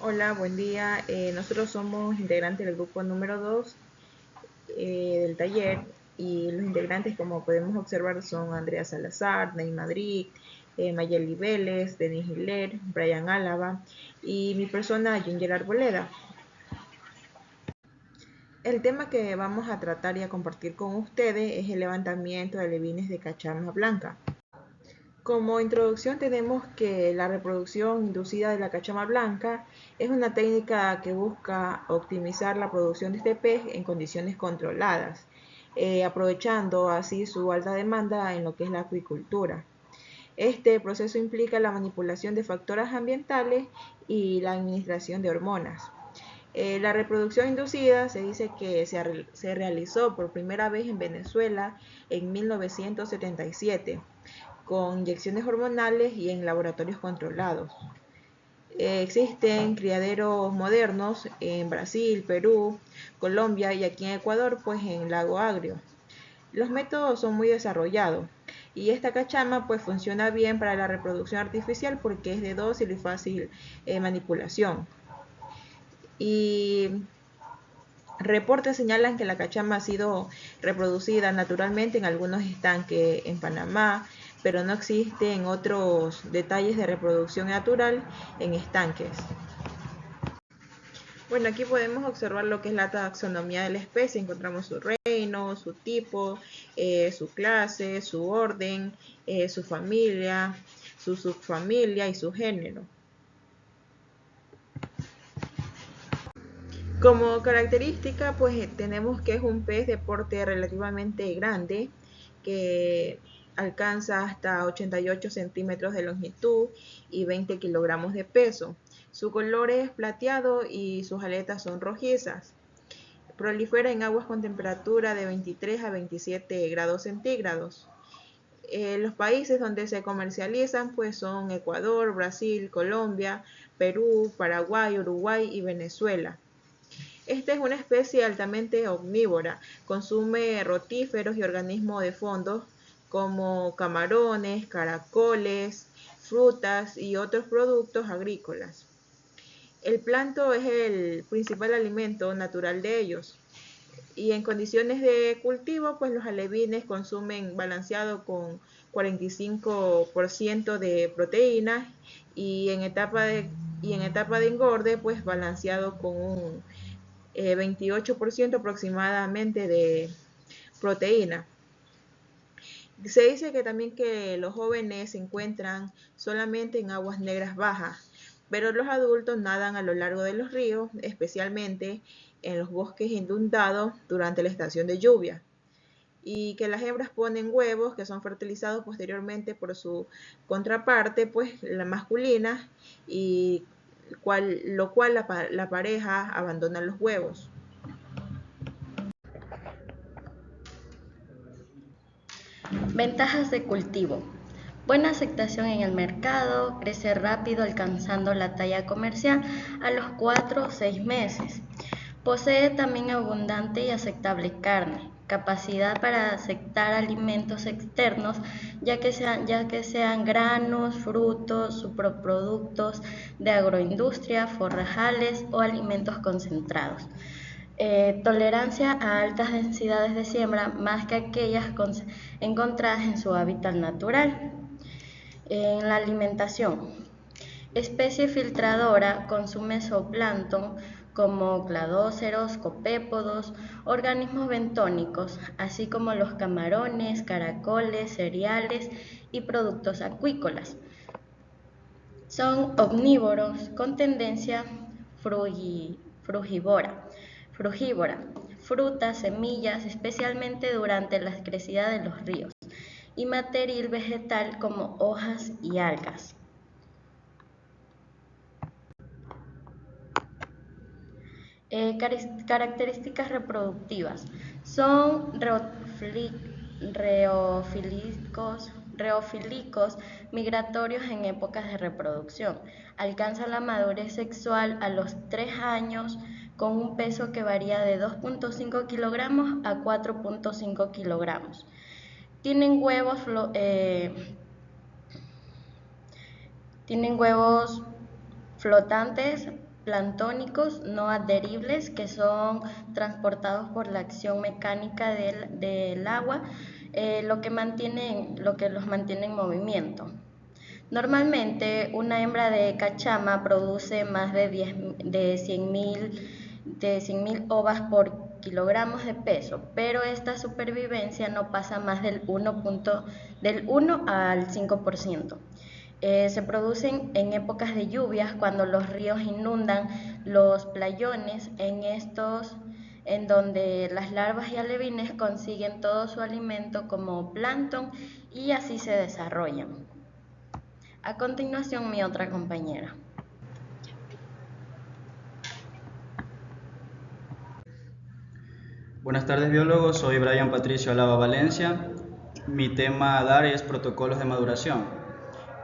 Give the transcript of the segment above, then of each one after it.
Hola, buen día. Nosotros somos integrantes del grupo número 2 del taller y los integrantes, como podemos observar, son Andrea Salazar, Ney Madrid, Mayeli Vélez, Denis Hiler, Brian Álava y mi persona, Ginger Arboleda. El tema que vamos a tratar y a compartir con ustedes es el levantamiento de alevines de cachama blanca. Como introducción tenemos que la reproducción inducida de la cachama blanca es una técnica que busca optimizar la producción de este pez en condiciones controladas, aprovechando así su alta demanda en lo que es la acuicultura. Este proceso implica la manipulación de factores ambientales y la administración de hormonas. La reproducción inducida se dice que se realizó por primera vez en Venezuela en 1977 con inyecciones hormonales y en laboratorios controlados. Existen criaderos modernos en Brasil, Perú, Colombia y aquí en Ecuador, pues en Lago Agrio. Los métodos son muy desarrollados y esta cachama pues funciona bien para la reproducción artificial porque es de dócil y fácil manipulación. Y reportes señalan que la cachama ha sido reproducida naturalmente en algunos estanques en Panamá, pero no existen otros detalles de reproducción natural en estanques. Bueno, aquí podemos observar lo que es la taxonomía de la especie. Encontramos su reino, su tipo, su clase, su orden, su familia, su subfamilia y su género. Como característica, pues tenemos que es un pez de porte relativamente grande, que alcanza hasta 88 centímetros de longitud y 20 kilogramos de peso. Su color es plateado y sus aletas son rojizas. Prolifera en aguas con temperatura de 23 a 27 grados centígrados. Los países donde se comercializan pues son Ecuador, Brasil, Colombia, Perú, Paraguay, Uruguay y Venezuela. Esta es una especie altamente omnívora, consume rotíferos y organismos de fondo como camarones, caracoles, frutas y otros productos agrícolas. El planto es el principal alimento natural de ellos. Y en condiciones de cultivo, pues los alevines consumen balanceado con 45% de proteínas y en etapa de engorde, pues balanceado con un 28% aproximadamente de proteína. Se dice que también que los jóvenes se encuentran solamente en aguas negras bajas, pero los adultos nadan a lo largo de los ríos, especialmente en los bosques inundados durante la estación de lluvia. Y que las hembras ponen huevos que son fertilizados posteriormente por su contraparte, pues la masculina, y lo cual la pareja abandona los huevos. Ventajas de cultivo. Buena aceptación en el mercado, crece rápido alcanzando la talla comercial a los 4 o 6 meses. Posee también abundante y aceptable carne, capacidad para aceptar alimentos externos, ya que sean granos, frutos, subproductos de agroindustria, forrajales o alimentos concentrados. Tolerancia a altas densidades de siembra más que aquellas encontradas en su hábitat natural. En la alimentación, especie filtradora, consume zooplancton como cladóceros, copépodos, organismos bentónicos, así como los camarones, caracoles, cereales y productos acuícolas. Son omnívoros con tendencia frugívora, frutas, semillas, especialmente durante la crecida de los ríos, y material vegetal como hojas y algas. Características reproductivas. Son reofílicos migratorios en épocas de reproducción. Alcanzan la madurez sexual a los 3 años con un peso que varía de 2.5 kilogramos a 4.5 kilogramos. Tienen huevos, tienen huevos flotantes, planctónicos no adheribles que son transportados por la acción mecánica del agua, lo que los mantiene en movimiento. Normalmente una hembra de cachama produce más de 100.000 ovas por kilogramos de peso, pero esta supervivencia no pasa más del 1 al 5%. Se producen en épocas de lluvias cuando los ríos inundan los playones, en donde las larvas y alevines consiguen todo su alimento como plancton y así se desarrollan. A continuación, mi otra compañera. Buenas tardes, biólogos. Soy Brian Patricio Alaba Valencia. Mi tema a dar es protocolos de maduración.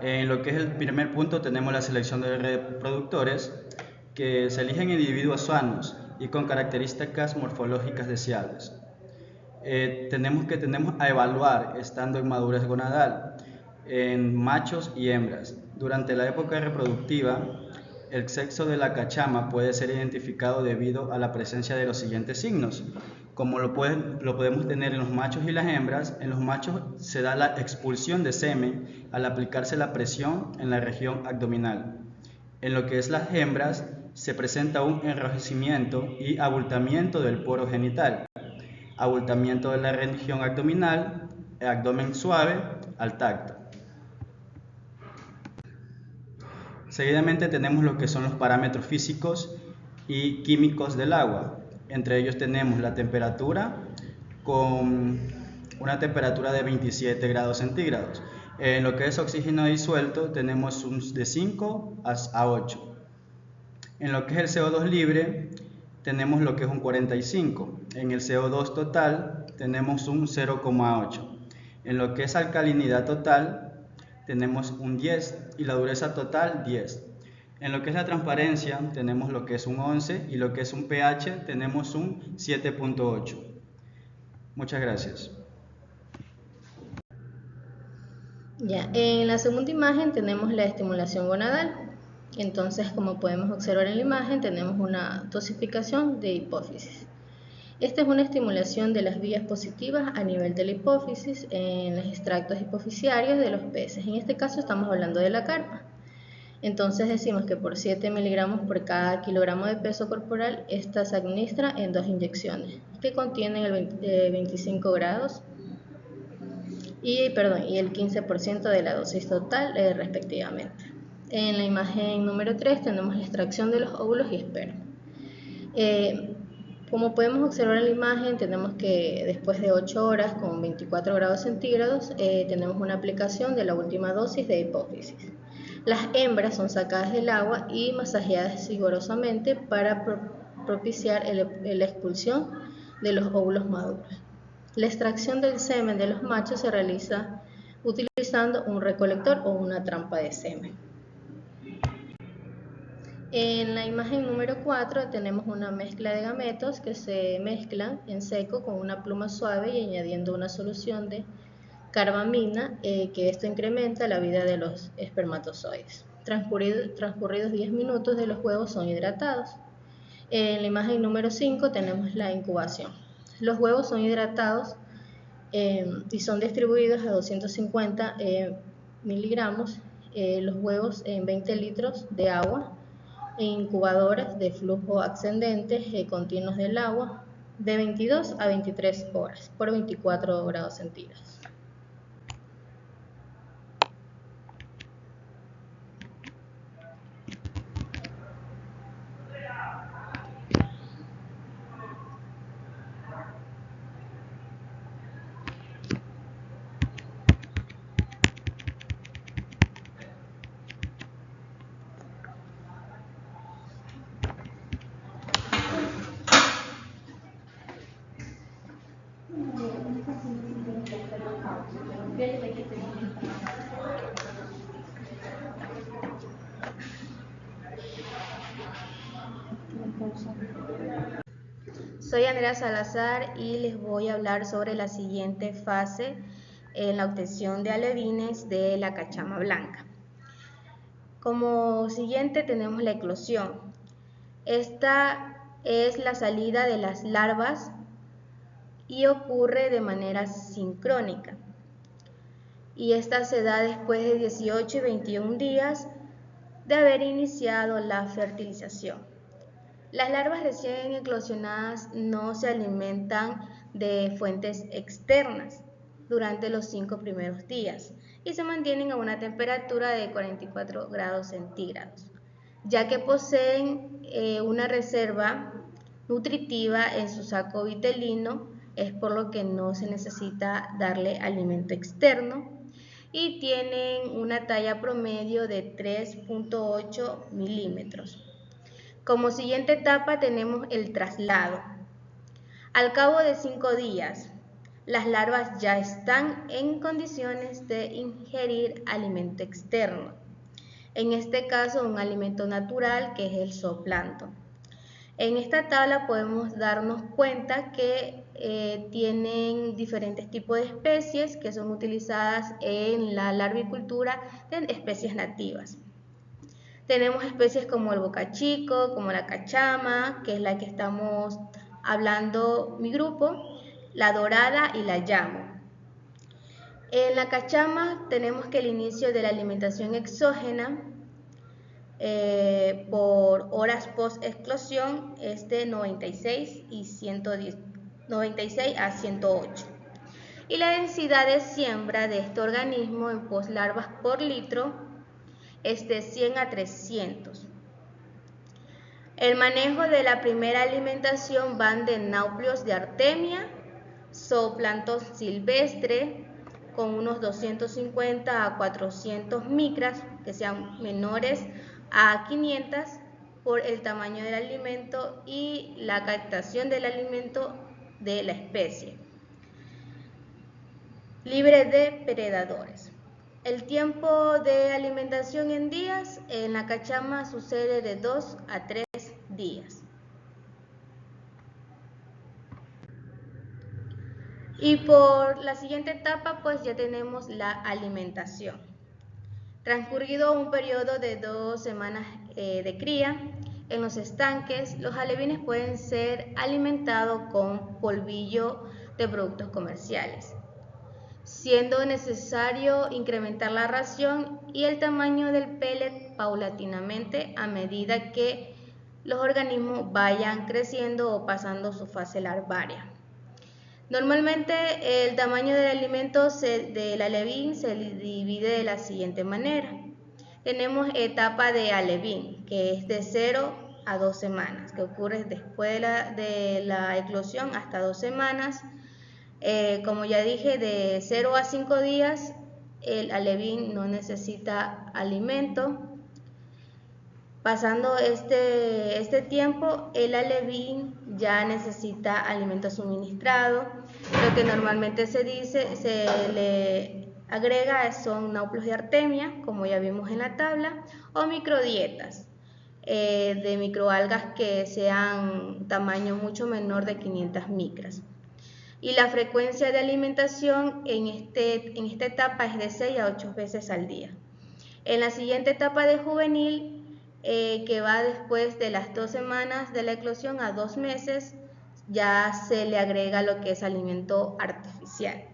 En lo que es el primer punto tenemos la selección de reproductores que se eligen individuos sanos y con características morfológicas deseables. Tenemos a evaluar, estando en madurez gonadal, en machos y hembras. Durante la época reproductiva, el sexo de la cachama puede ser identificado debido a la presencia de los siguientes signos. Como lo podemos tener en los machos y las hembras, en los machos se da la expulsión de semen al aplicarse la presión en la región abdominal. En lo que es las hembras, se presenta un enrojecimiento y abultamiento del poro genital, abultamiento de la región abdominal, abdomen suave al tacto. Seguidamente tenemos lo que son los parámetros físicos y químicos del agua. Entre ellos tenemos la temperatura con una temperatura de 27 grados centígrados. En lo que es oxígeno disuelto tenemos de 5 a 8. En lo que es el CO2 libre tenemos lo que es un 45. En el CO2 total tenemos un 0,8. En lo que es alcalinidad total tenemos un 10 y la dureza total 10. En lo que es la transparencia tenemos lo que es un 11 y lo que es un pH tenemos un 7.8. Muchas gracias. Ya, en la segunda imagen tenemos la estimulación gonadal. Entonces, como podemos observar en la imagen, tenemos una dosificación de hipófisis. Esta es una estimulación de las vías positivas a nivel de la hipófisis en los extractos hipofisiarios de los peces. En este caso estamos hablando de la carpa. Entonces decimos que por 7 miligramos por cada kilogramo de peso corporal, esta se administra en 2 inyecciones que contienen el 25 grados y el 15% de la dosis total respectivamente. En la imagen número 3 tenemos la extracción de los óvulos y esperma. Como podemos observar en la imagen, tenemos que después de 8 horas con 24 grados centígrados tenemos una aplicación de la última dosis de hipófisis. Las hembras son sacadas del agua y masajeadas vigorosamente para propiciar la expulsión de los óvulos maduros. La extracción del semen de los machos se realiza utilizando un recolector o una trampa de semen. En la imagen número 4 tenemos una mezcla de gametos que se mezclan en seco con una pluma suave y añadiendo una solución de carbamina, que esto incrementa la vida de los espermatozoides. Transcurridos 10 minutos de los huevos son hidratados. En la imagen número 5 tenemos la incubación. Los huevos son hidratados y son distribuidos a 250 miligramos los huevos en 20 litros de agua en incubadoras de flujo ascendente continuos del agua de 22 a 23 horas por 24 grados centígrados. Soy Andrea Salazar y les voy a hablar sobre la siguiente fase en la obtención de alevines de la cachama blanca. Como siguiente tenemos la eclosión. Esta es la salida de las larvas y ocurre de manera sincrónica. Y esta se da después de 18 y 21 días de haber iniciado la fertilización. Las larvas recién eclosionadas no se alimentan de fuentes externas durante los 5 primeros días y se mantienen a una temperatura de 44 grados centígrados, ya que poseen una reserva nutritiva en su saco vitelino, es por lo que no se necesita darle alimento externo, y tienen una talla promedio de 3.8 milímetros. Como siguiente etapa tenemos el traslado. Al cabo de 5 días, las larvas ya están en condiciones de ingerir alimento externo. En este caso, un alimento natural que es el zooplancton. En esta tabla podemos darnos cuenta que tienen diferentes tipos de especies que son utilizadas en la larvicultura de especies nativas. Tenemos especies como el bocachico, como la cachama, que es la que estamos hablando mi grupo, la dorada y la llamo. En la cachama tenemos que el inicio de la alimentación exógena por horas post-eclosión es de 96 a 108. Y la densidad de siembra de este organismo en poslarvas por litro es de 100 a 300. El manejo de la primera alimentación van de náuplios de artemia, zooplancton silvestre, con unos 250 a 400 micras, que sean menores a 500 por el tamaño del alimento y la captación del alimento de la especie. Libre de predadores. El tiempo de alimentación en días en la cachama sucede de 2 a 3 días. Y por la siguiente etapa pues ya tenemos la alimentación. Transcurrido un periodo de 2 semanas de cría, en los estanques los alevines pueden ser alimentados con polvillo de productos comerciales, siendo necesario incrementar la ración y el tamaño del pellet paulatinamente a medida que los organismos vayan creciendo o pasando su fase larvaria. Normalmente el tamaño del alimento del alevín se divide de la siguiente manera. Tenemos etapa de alevín, que es de 0 a 2 semanas, que ocurre después de la eclosión hasta 2 semanas. Como ya dije, de 0 a 5 días el alevín no necesita alimento. Pasando este tiempo, el alevín ya necesita alimento suministrado. Lo que normalmente se le agrega son náuplios de artemia, como ya vimos en la tabla, o microdietas de microalgas que sean tamaño mucho menor de 500 micras. Y la frecuencia de alimentación en esta etapa es de 6 a 8 veces al día. En la siguiente etapa de juvenil, que va después de las 2 semanas de la eclosión a 2 meses, ya se le agrega lo que es alimento artificial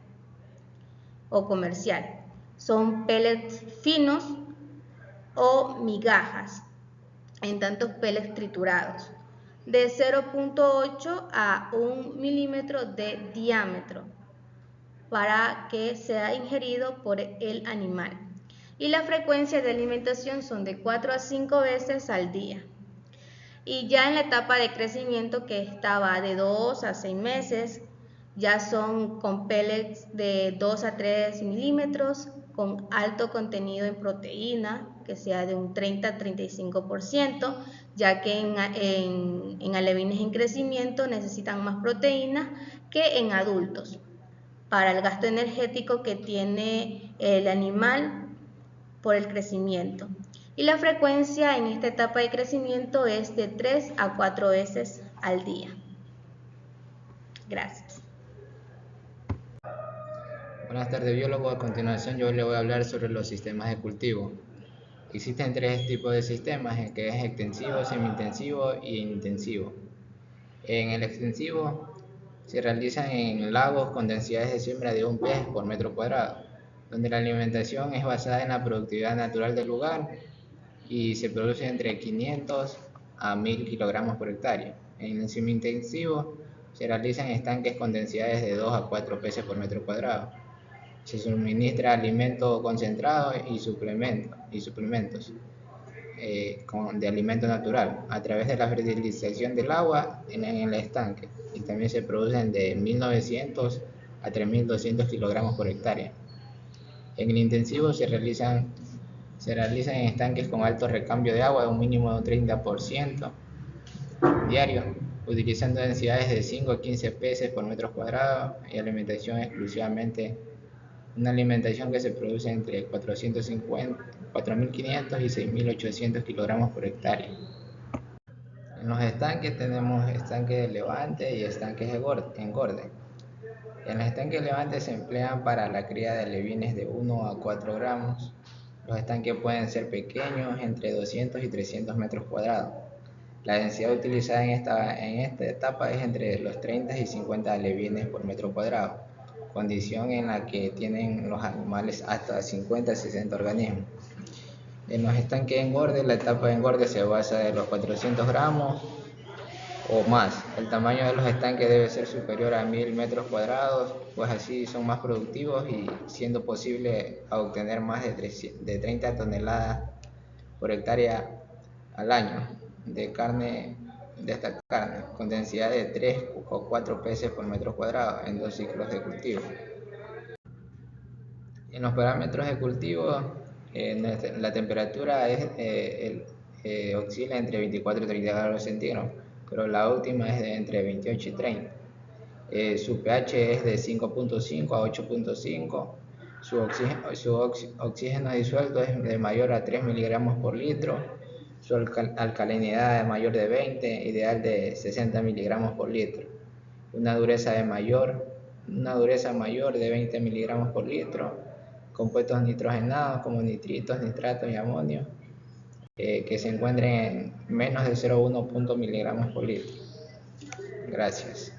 o comercial. Son pellets finos o migajas en tantos pellets triturados de 0.8 a 1 milímetro de diámetro para que sea ingerido por el animal. Y la frecuencia de alimentación son de 4 a 5 veces al día. Y ya en la etapa de crecimiento, que estaba de 2 a 6 meses, ya son con pellets de 2 a 3 milímetros, con alto contenido en proteína, que sea de un 30 a 35%, ya que en alevines en crecimiento necesitan más proteína que en adultos, para el gasto energético que tiene el animal por el crecimiento. Y la frecuencia en esta etapa de crecimiento es de 3 a 4 veces al día. Gracias. Buenas tardes, biólogo. A continuación yo le voy a hablar sobre los sistemas de cultivo. Existen tres tipos de sistemas, en que es extensivo, semi-intensivo y intensivo. En el extensivo se realizan en lagos con densidades de siembra de un pez por metro cuadrado, donde la alimentación es basada en la productividad natural del lugar y se produce entre 500 a 1000 kilogramos por hectárea. En el semi-intensivo se realizan estanques con densidades de 2 a 4 peces por metro cuadrado. Se suministra alimento concentrado y suplementos de alimento natural a través de la fertilización del agua en el estanque, y también se producen de 1900 a 3200 kilogramos por hectárea. En el intensivo se realizan en estanques con alto recambio de agua de un mínimo de un 30% diario, utilizando densidades de 5 a 15 peces por metro cuadrado y alimentación exclusivamente. Una alimentación que se produce entre 4.500 y 6.800 kilogramos por hectárea. En los estanques tenemos estanques de levante y estanques de engorde. En los estanques de levante se emplean para la cría de alevines de 1 a 4 gramos. Los estanques pueden ser pequeños, entre 200 y 300 metros cuadrados. La densidad utilizada en esta etapa es entre los 30 y 50 alevines por metro cuadrado, condición en la que tienen los animales hasta 50 a 60 organismos. En los estanques de engorde, la etapa de engorde se basa en los 400 gramos o más. El tamaño de los estanques debe ser superior a 1000 metros cuadrados, pues así son más productivos y siendo posible obtener más de 30 toneladas por hectárea al año de esta carne, con densidad de 3 o 4 peces por metro cuadrado en 2 ciclos de cultivo. En los parámetros de cultivo, la temperatura oscila entre 24 y 30 grados centígrados, pero la óptima es de entre 28 y 30. Su pH es de 5.5 a 8.5. Su oxígeno disuelto es de mayor a 3 miligramos por litro. Su alcalinidad es mayor de 20, ideal de 60 miligramos por litro. Una dureza mayor de 20 miligramos por litro. Compuestos nitrogenados como nitritos, nitratos y amonio, que se encuentren en menos de 0,1 miligramos por litro. Gracias.